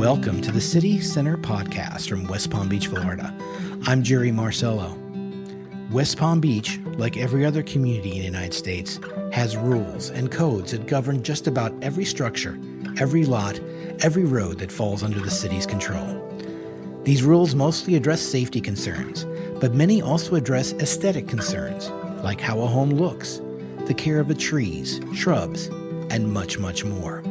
Welcome to the City Center Podcast from West Palm Beach, Florida. I'm Jerry Marcello. West Palm Beach, like every other community in the United States, has rules and codes that govern just about every structure, every lot, every road that falls under the city's control. These rules mostly address safety concerns, but many also address aesthetic concerns, like how a home looks, the care of the trees, shrubs, and much, much more.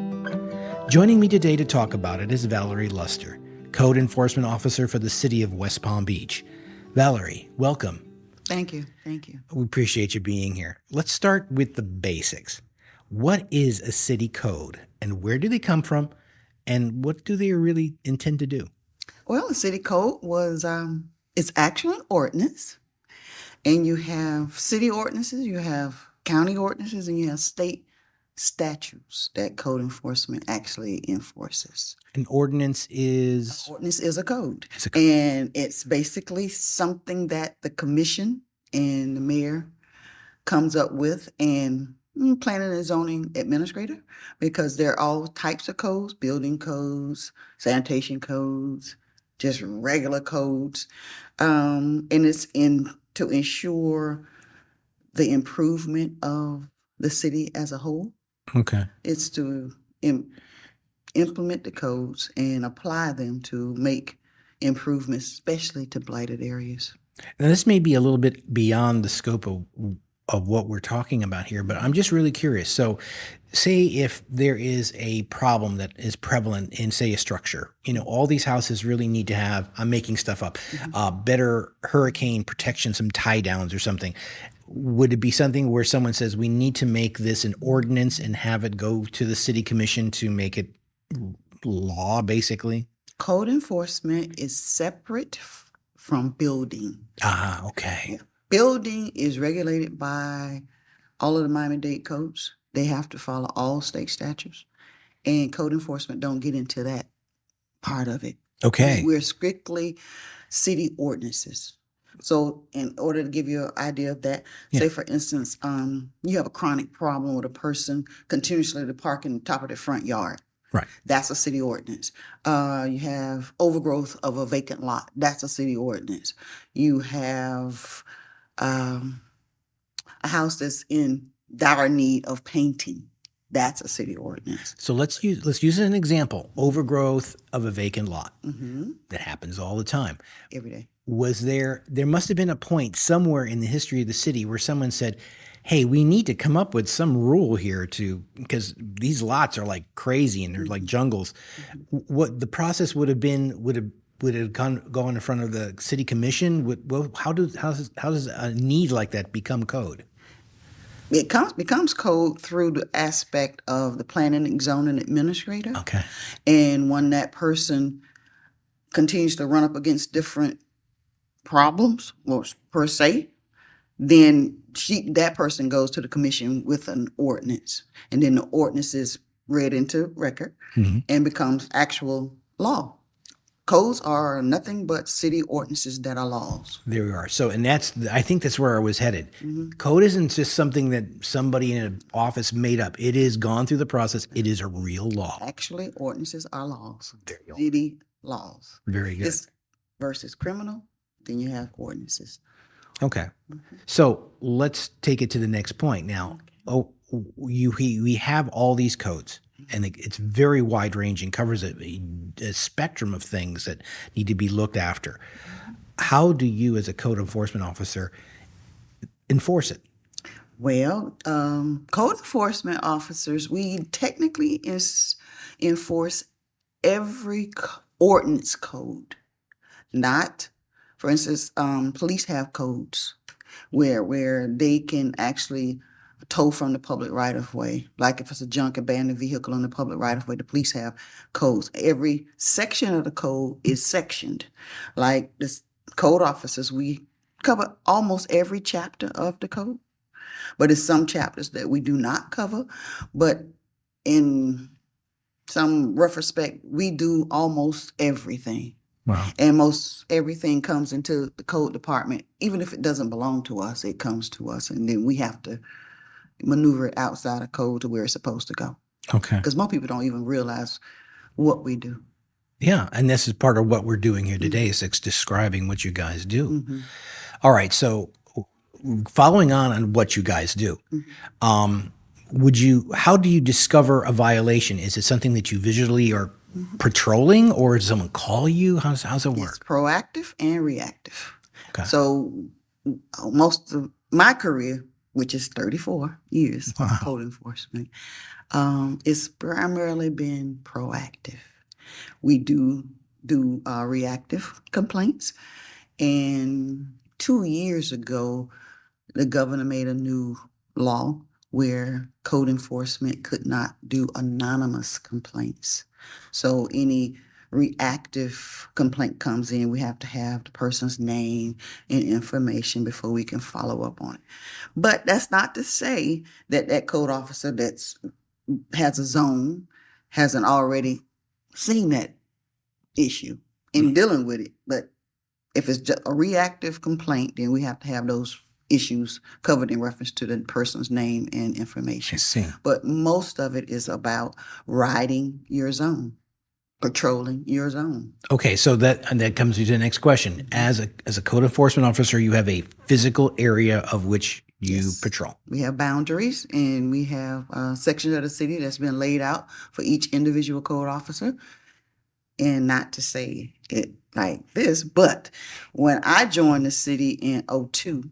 Joining me today to talk about it is Valerie Luster, Code Enforcement Officer for the City of West Palm Beach. Valerie, welcome. Thank you. Thank you. We appreciate you being here. Let's start with the basics. What is a city code, and where do they come from, and what do they really intend to do? Well, the city code was it's actually an ordinance, and you have city ordinances, you have county ordinances, and you have state statutes that code enforcement actually enforces. An ordinance is? An ordinance is a code. It's a code. And it's basically something that the commission and the mayor comes up with, and planning and zoning administrator, because there are all types of codes, building codes, sanitation codes, just regular codes. And it's to ensure the improvement of the city as a whole. Okay. It's to implement the codes and apply them to make improvements, especially to blighted areas. Now, this may be a little bit beyond the scope of what we're talking about here, but I'm just really curious. So say if there is a problem that is prevalent in, say, a structure, all these houses really need to have, I'm making stuff up, better hurricane protection, some tie downs or something. Would it be something where someone says we need to make this an ordinance and have it go to the city commission to make it law, basically? Code enforcement is separate from building. Ah, okay. Yeah. Building is regulated by all of the Miami-Dade codes. They have to follow all state statutes. And code enforcement don't get into that part of it. Okay. We're strictly city ordinances. So in order to give you an idea of that, say for instance, you have a chronic problem with a person continuously to park in the top of their front yard. Right. That's a city ordinance. You have overgrowth of a vacant lot. That's a city ordinance. You have a house that's in dire need of painting. That's a city ordinance. So let's use an example. Overgrowth of a vacant lot. That happens all the time. Every day. Was there must have been a point somewhere in the history of the city where someone said, hey, we need to come up with some rule here because these lots are like crazy and they're like jungles. What the process would have been, would it go in front of the city commission? How does a need like that become code? It becomes code through the aspect of the planning and zoning administrator. Okay. And when that person continues to run up against different problems, well, per se, then that person goes to the commission with an ordinance. And then the ordinance is read into record and becomes actual law. Codes are nothing but city ordinances that are laws. There we are. So, and I think that's where I was headed. Code isn't just something that somebody in an office made up. It is gone through the process. It is a real law. Actually, ordinances are laws. There you go. City laws. Very good. This versus criminal, then you have ordinances. Okay. So let's take it to the next point now. We have all these codes. And it's very wide-ranging, covers a spectrum of things that need to be looked after. How do you, as a code enforcement officer, enforce it? Well, code enforcement officers, we technically enforce every ordinance code. Not, for instance, police have codes where they can actually tow from the public right-of-way. Like if it's a junk abandoned vehicle on the public right-of-way, the police have codes. Every section of the code is sectioned. Like the code officers, we cover almost every chapter of the code. But there's some chapters that we do not cover. But in some rough respect, we do almost everything. Wow. And most everything comes into the code department. Even if it doesn't belong to us, it comes to us. And then we have to maneuver it outside of code to where it's supposed to go. Okay. Because most people don't even realize what we do. Yeah, and this is part of what we're doing here today is it's describing what you guys do. Mm-hmm. All right, so following on what you guys do, Mm-hmm. how do you discover a violation? Is it something that you visually are Mm-hmm. patrolling, or does someone call you? How's it It's work? proactive and reactive. Okay. So most of my career, which is 34 years Wow. of code enforcement, it's primarily been proactive. We do reactive complaints, and 2 years ago, the governor made a new law where code enforcement could not do anonymous complaints. So any reactive complaint comes in, we have to have the person's name and information before we can follow up on it. But that's not to say that that code officer that's has a zone hasn't already seen that issue in dealing with it. But if it's just a reactive complaint, then we have to have those issues covered in reference to the person's name and I information. see. But most of it is about riding your zone, patrolling your zone. Okay, so that comes to the next question. As a code enforcement officer, you have a physical area of which you Yes. patrol. We have boundaries, and we have sections of the city that's been laid out for each individual code officer. And not to say it like this, but when I joined the city in 2002,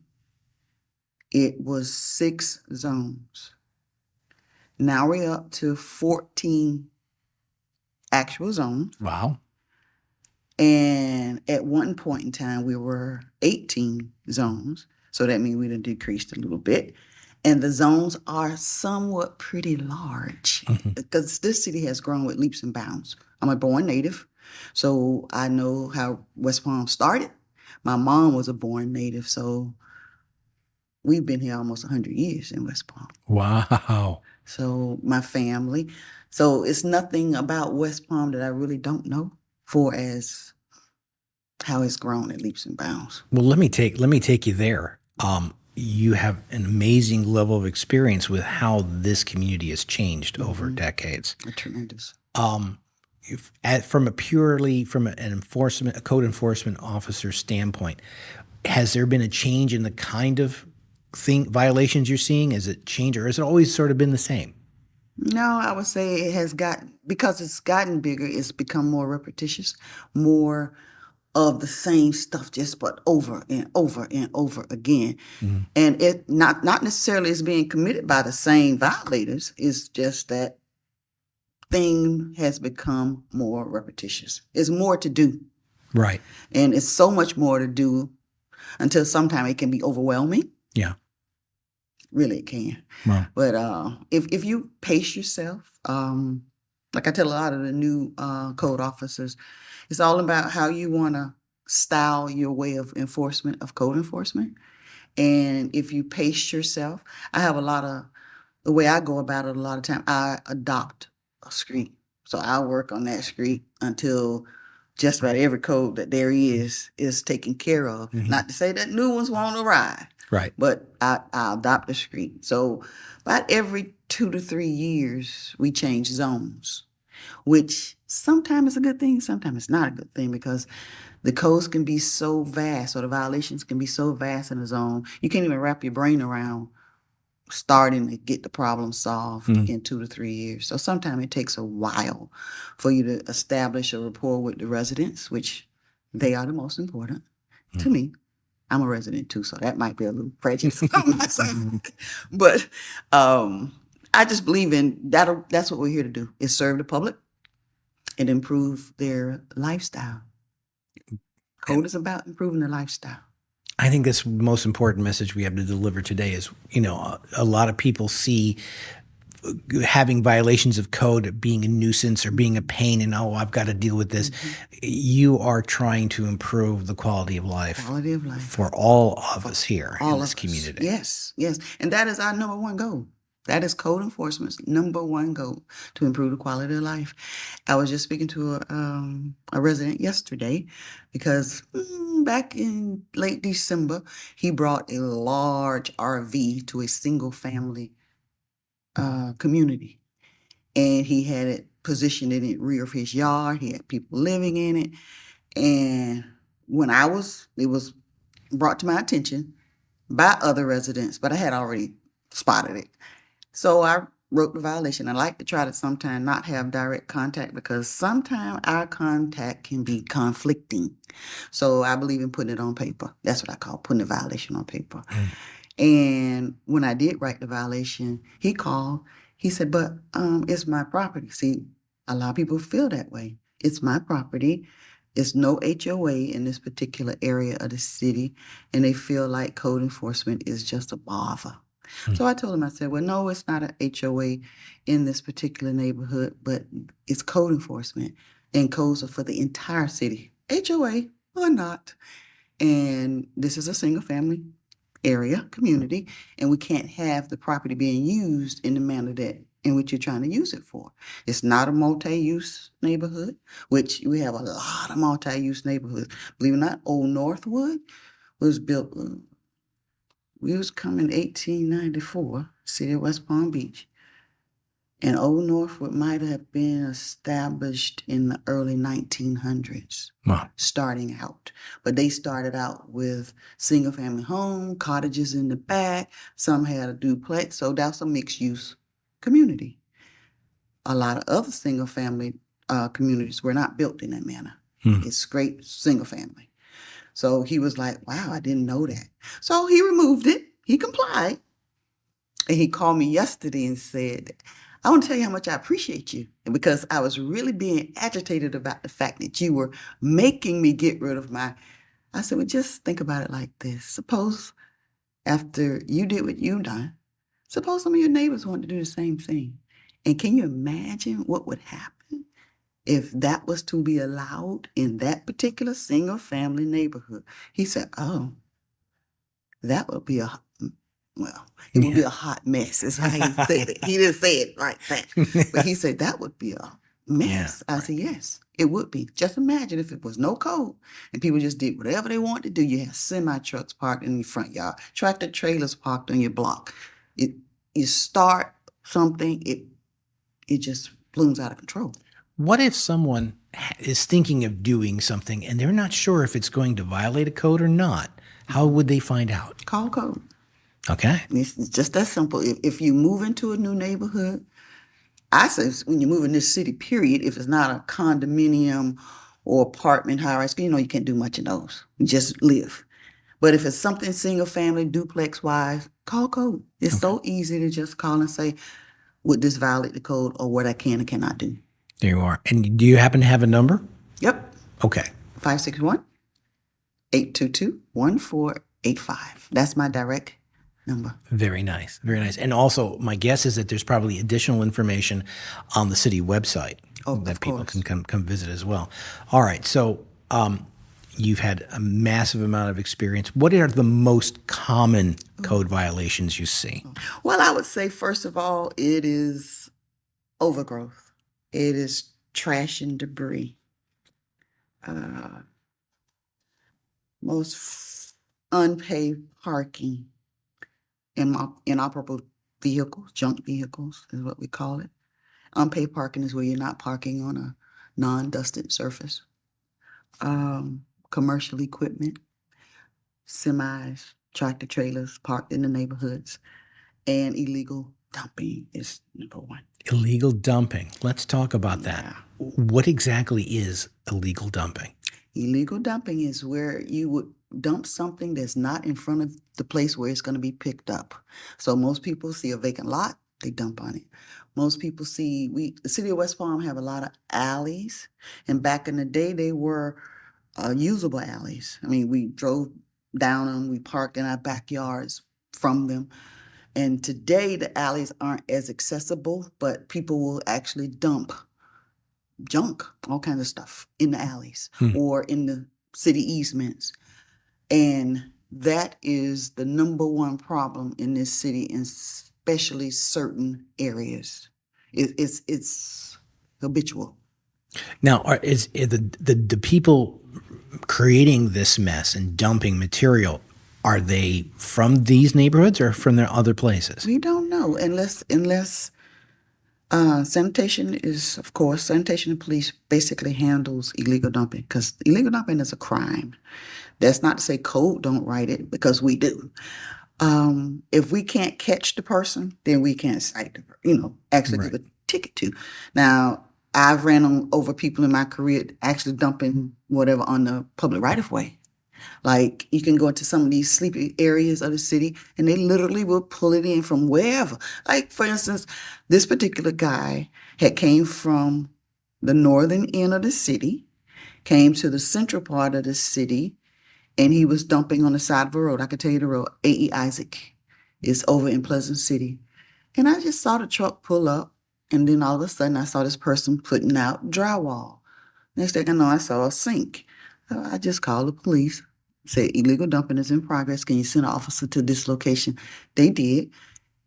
it was 6 zones. Now we're up to 14 actual zones. Wow. And at one point in time, we were 18 zones. So that means we done decreased a little bit. And the zones are somewhat pretty large because this city has grown with leaps and bounds. I'm a born native, so I know how West Palm started. My mom was a born native, so we've been here almost 100 years in West Palm. Wow. So my family. So it's nothing about West Palm that I really don't know for as how it's grown at leaps and bounds. Well, let me take you there. You have an amazing level of experience with how this community has changed over decades. Tremendous. From a code enforcement officer standpoint, has there been a change in the kind of violations you're seeing? Is it changed, or has it always sort of been the same? No, I would say it has because it's gotten bigger, it's become more repetitious, more of the same stuff, just but over and over and over again. And it not necessarily is being committed by the same violators, it's just that thing has become more repetitious. It's more to do. Right. And it's so much more to do until sometimes it can be overwhelming. Yeah. Really, it can. Wow. But if you pace yourself, like I tell a lot of the new code officers, it's all about how you want to style your way of code enforcement. And if you pace yourself, the way I go about it a lot of time, I adopt a street. So I work on that street until just about every code that there is taken care of. Not to say that new ones won't arrive. Right. But I adopt a street. So about every 2 to 3 years, we change zones, which sometimes is a good thing, sometimes it's not a good thing because the codes can be so vast or the violations can be so vast in a zone, you can't even wrap your brain around starting to get the problem solved in 2 to 3 years. So sometimes it takes a while for you to establish a rapport with the residents, which they are the most important to me. I'm a resident too, so that might be a little prejudice on my side. But I just believe in that. That's what we're here to do: is serve the public and improve their lifestyle. Code is about improving their lifestyle. I think that's the most important message we have to deliver today is, a lot of people see having violations of code being a nuisance or being a pain and, I've got to deal with this. You are trying to improve the quality of life for all of us here in this community. Yes, yes. And that is our number one goal. That is code enforcement's number one goal, to improve the quality of life. I was just speaking to a resident yesterday because back in late December, he brought a large RV to a single family community. And he had it positioned in the rear of his yard. He had people living in it. And when it was brought to my attention by other residents, but I had already spotted it. So I wrote the violation. I like to try to sometimes not have direct contact because sometimes our contact can be conflicting. So I believe in putting it on paper. That's what I call putting a violation on paper. And when I did write the violation, he called. He said, but it's my property. See, a lot of people feel that way. It's my property. There's no HOA in this particular area of the city, and they feel like code enforcement is just a bother. So I told him, I said, well, no, it's not an HOA in this particular neighborhood, but it's code enforcement, and codes are for the entire city, HOA or not. And this is a single family area, community, and we can't have the property being used in the manner that in which you're trying to use it for. It's not a multi-use neighborhood, which we have a lot of multi-use neighborhoods. Believe it or not, Old Northwood was built, we was coming 1894, city of West Palm Beach. And Old Northwood might have been established in the early 1900s, starting out. But they started out with single-family home, cottages in the back. Some had a duplex, so that's a mixed-use community. A lot of other single-family communities were not built in that manner. It's great single-family. So he was like, wow, I didn't know that. So he removed it. He complied. And he called me yesterday and said, I want to tell you how much I appreciate you, because I was really being agitated about the fact that you were making me get rid of I said, well, just think about it like this. Suppose after you did what you done, suppose some of your neighbors wanted to do the same thing. And can you imagine what would happen if that was to be allowed in that particular single family neighborhood? He said, oh, that would be it would be a hot mess, is how he said it. He didn't say it like that. But he said that would be a mess. I said, yes, it would be. Just imagine if it was no code and people just did whatever they wanted to do. You have semi-trucks parked in your front yard, tractor trailers parked on your block. You start something, it just blooms out of control. What if someone is thinking of doing something and they're not sure if it's going to violate a code or not? How would they find out? Call code. Okay. It's just that simple. If you move into a new neighborhood, I say when you move in this city, period, if it's not a condominium or apartment high-rise, you can't do much of those. You just live. But if it's something single family, duplex-wise, call code. It's so easy to just call and say, would this violate the code or what I can and cannot do? There you are. And do you happen to have a number? Yep. Okay. 561-822-1485. That's my direct number. Very nice. Very nice. And also, my guess is that there's probably additional information on the city website that people can come visit as well. All right. So you've had a massive amount of experience. What are the most common code violations you see? Well, I would say, first of all, it is overgrowth. It is trash and debris. Most unpaved parking. Inoperable vehicles, junk vehicles is what we call it. Unpaved parking is where you're not parking on a non-dusted surface. Commercial equipment, semis, tractor trailers parked in the neighborhoods, and illegal dumping is number one. Illegal dumping. Let's talk about that. Yeah. What exactly is illegal dumping? Illegal dumping is where you would dump something that's not in front of the place where it's going to be picked up. So most people see a vacant lot, they dump on it. Most people see, the city of West Palm have a lot of alleys, and back in the day they were usable alleys. I mean, we drove down them, we parked in our backyards from them. And today the alleys aren't as accessible, but people will actually dump junk, all kinds of stuff in the alleys or in the city easements. And that is the number one problem in this city, and especially certain areas. It's habitual. Now, is the people creating this mess and dumping material, are they from these neighborhoods or from their other places? We don't know unless Sanitation is, of course, sanitation and police basically handles illegal dumping because illegal dumping is a crime. That's not to say code don't write it because we do. If we can't catch the person, then we can't cite the, actually Right. give a ticket to. Now, I've over people in my career actually dumping whatever on the public right of way. Like you can go into some of these sleepy areas of the city and they literally will pull it in from wherever. Like for instance, this particular guy had came from the northern end of the city, came to the central part of the city, and he was dumping on the side of a road. I can tell you the road, A.E. Isaac is over in Pleasant City. And I just saw the truck pull up, and then all of a sudden I saw this person putting out drywall. Next thing I know, I saw a sink. So I just called the police, said illegal dumping is in progress. Can you send an officer to this location? They did.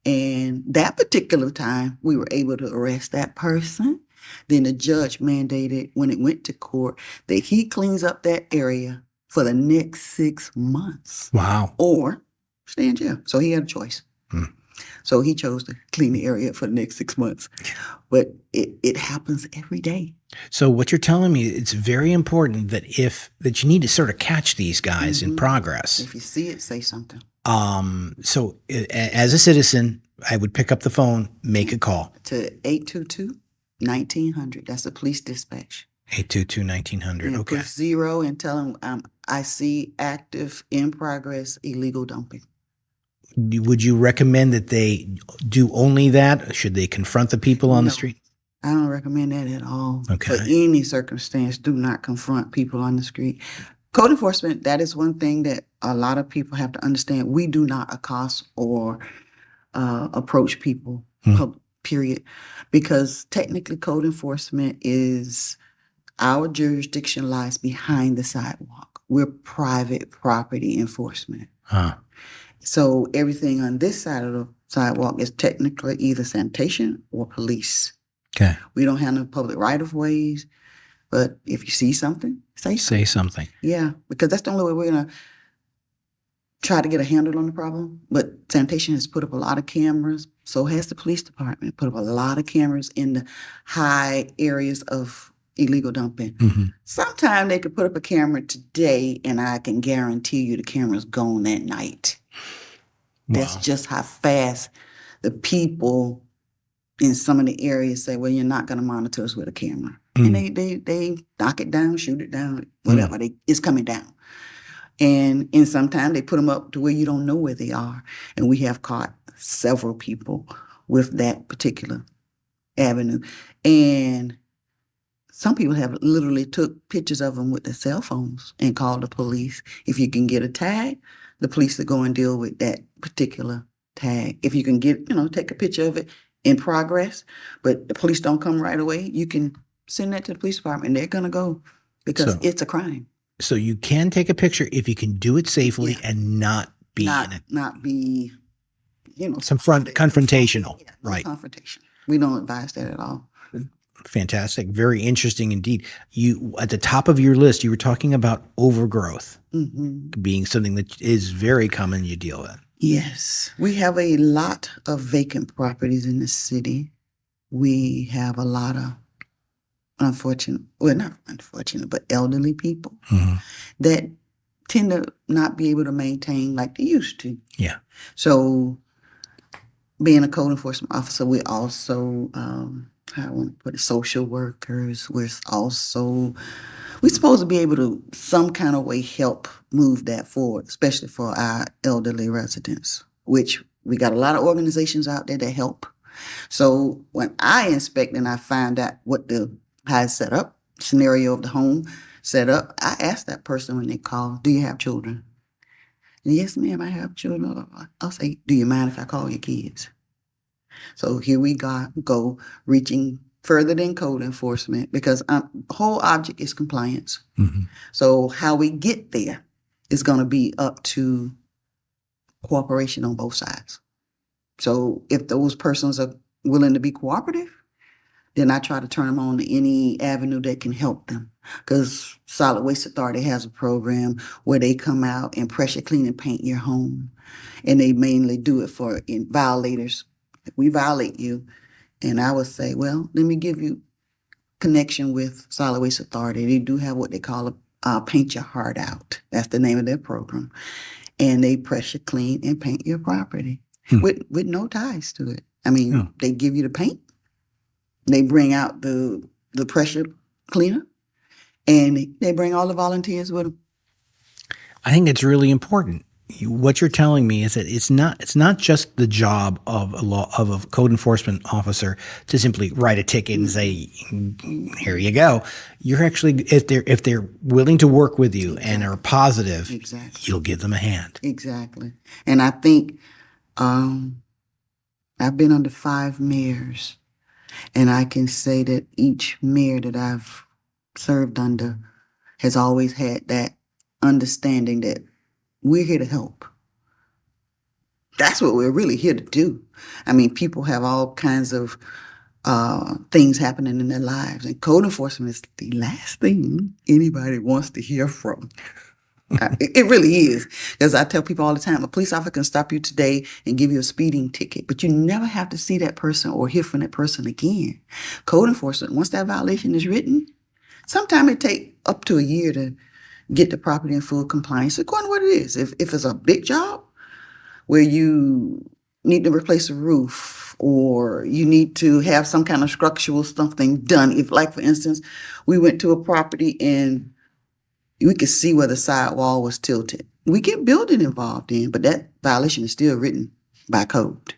And that particular time, we were able to arrest that person. Then the judge mandated when it went to court that he cleans up that area for the next 6 months Wow. or stay in jail. So he had a choice. Hmm. So he chose to clean the area up for the next 6 months. But it happens every day. So what you're telling me, it's very important that you need to sort of catch these guys in progress. If you see it, say something. So as a citizen, I would pick up the phone, make a call. To 822-1900. That's the police dispatch. 822-1900. Okay. Push 0 and tell them I see active, in progress, illegal dumping. Would you recommend that they do only that? Should they confront the people on the street? I don't recommend that at all. Okay. For any circumstance, do not confront people on the street. Code enforcement, that is one thing that a lot of people have to understand. We do not accost or approach people, period. Because technically code enforcement is, our jurisdiction lies behind the sidewalk. We're private property enforcement. Huh. So everything on this side of the sidewalk is technically either sanitation or police. Okay. We don't have no public right-of-ways, but if you see something, say something. Say something. Yeah, because that's the only way we're going to try to get a handle on the problem. But sanitation has put up a lot of cameras. So has the police department put up a lot of cameras in the high areas of illegal dumping. Mm-hmm. Sometimes they could put up a camera today, and I can guarantee you the camera's gone that night. Wow. That's just how fast the people in some of the areas say, well, you're not going to monitor us with a camera. And they knock it down, shoot it down, whatever. It's coming down. And sometimes they put them up to where you don't know where they are. And we have caught several people with that particular avenue. And some people have literally took pictures of them with their cell phones and called the police. If you can get a tag, the police will go and deal with that particular tag. If you can take a picture of it in progress, but the police don't come right away, you can send that to the police department and they're going to go because it's a crime. So you can take a picture if you can do it safely and not be some confrontational. Yeah, right. Confrontation. We don't advise that at all. Fantastic. Very interesting indeed. You, at the top of your list, you were talking about overgrowth being something that is very common you deal with. Yes. We have a lot of vacant properties in the city. We have a lot of not unfortunate, but elderly people that tend to not be able to maintain like they used to. Yeah. So being a code enforcement officer, we also, I want to put it, social workers. We're supposed to be able to some kind of way help move that forward, especially for our elderly residents, which we got a lot of organizations out there that help. So when I inspect and I find out how it's set up, scenario of the home set up, I ask that person when they call, do you have children? And yes, ma'am, I have children. I'll say, do you mind if I call your kids? So here we go reaching further than code enforcement because the whole object is compliance. So how we get there is going to be up to cooperation on both sides. So if those persons are willing to be cooperative, then I try to turn them on to any avenue that can help them. Because Solid Waste Authority has a program where they come out and pressure clean and paint your home. And they mainly do it for violators. If we violate you And I would say, well, let me give you connection with Solid Waste Authority. They do have what they call a Paint Your Heart Out. That's the name of their program. And they pressure clean and paint your property with no ties to it. I mean, they give you the paint. They bring out the pressure cleaner. And they bring all the volunteers with them. I think it's really important. What you're telling me is that it's not just the job of a code enforcement officer to simply write a ticket and say, "Here you go." You're actually, if they're willing to work with you and are positive, you'll give them a hand. Exactly. And I think I've been under 5 mayors, and I can say that each mayor that I've served under has always had that understanding that we're here to help. That's what we're really here to do. I mean, people have all kinds of things happening in their lives, and code enforcement is the last thing anybody wants to hear from. It really is. Because I tell people all the time, a police officer can stop you today and give you a speeding ticket, but you never have to see that person or hear from that person again. Code enforcement, once that violation is written, sometimes it takes up to a year to get the property in full compliance, according to what it is. If it's a big job where you need to replace a roof or you need to have some kind of structural something done. If, like, for instance, we went to a property and we could see where the side wall was tilted. We get building involved in, but that violation is still written by code.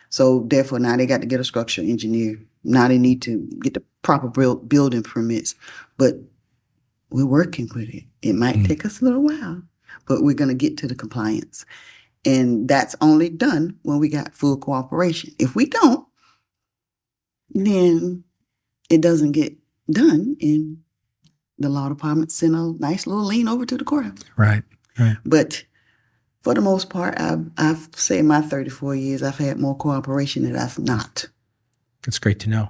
So therefore, now they got to get a structural engineer. Now they need to get the proper building permits. But we're working with it. It might take us a little while, but we're going to get to the compliance. And that's only done when we got full cooperation. If we don't, then it doesn't get done, and the law department sent a nice little lien over to the courthouse. Right. But for the most part, I've said in my 34 years, I've had more cooperation than I've not. That's great to know.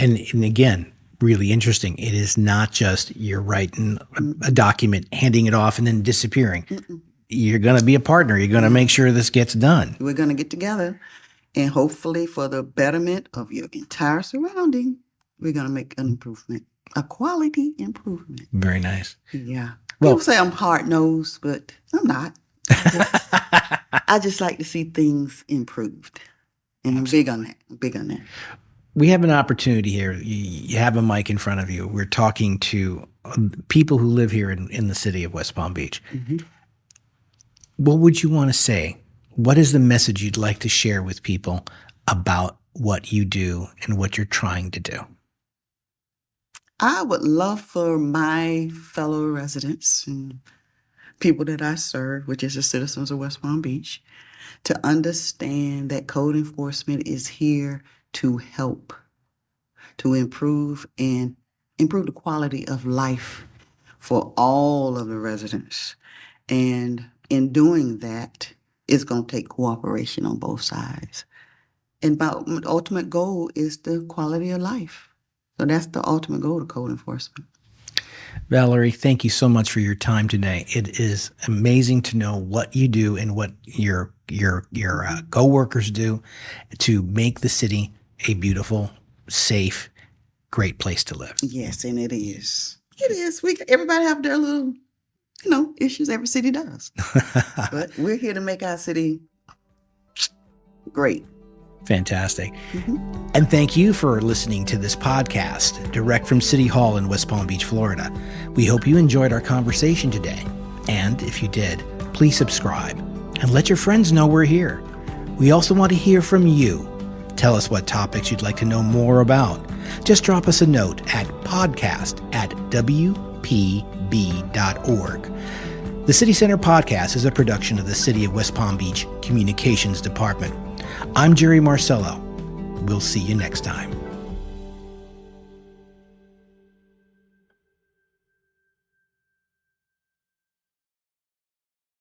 And again, really interesting. It is not just you're writing a document, handing it off, and then disappearing. You're going to be a partner. You're going to make sure this gets done. We're going to get together, and hopefully for the betterment of your entire surrounding, we're going to make an improvement, a quality improvement. Very nice. Yeah. People say I'm hard-nosed, but I'm not. I just like to see things improved. And I'm big on that. We have an opportunity here. You have a mic in front of you. We're talking to people who live here in the city of West Palm Beach. What would you want to say? What is the message you'd like to share with people about what you do and what you're trying to do? I would love for my fellow residents and people that I serve, which is the citizens of West Palm Beach, to understand that code enforcement is here to help, to improve the quality of life for all of the residents. And in doing that, it's going to take cooperation on both sides. And my ultimate goal is the quality of life. So that's the ultimate goal of code enforcement. Valerie, thank you so much for your time today. It is amazing to know what you do and what your coworkers do to make the city a beautiful, safe, great place to live. Yes, and it is. It is. Everybody have their little, issues. Every city does. But we're here to make our city great. Fantastic. And thank you for listening to this podcast, direct from City Hall in West Palm Beach, Florida. We hope you enjoyed our conversation today. And if you did, please subscribe and let your friends know we're here. We also want to hear from you. Tell us what topics you'd like to know more about. Just drop us a note at podcast@WPB.org. The City Center Podcast is a production of the City of West Palm Beach Communications Department. I'm Jerry Marcello. We'll see you next time.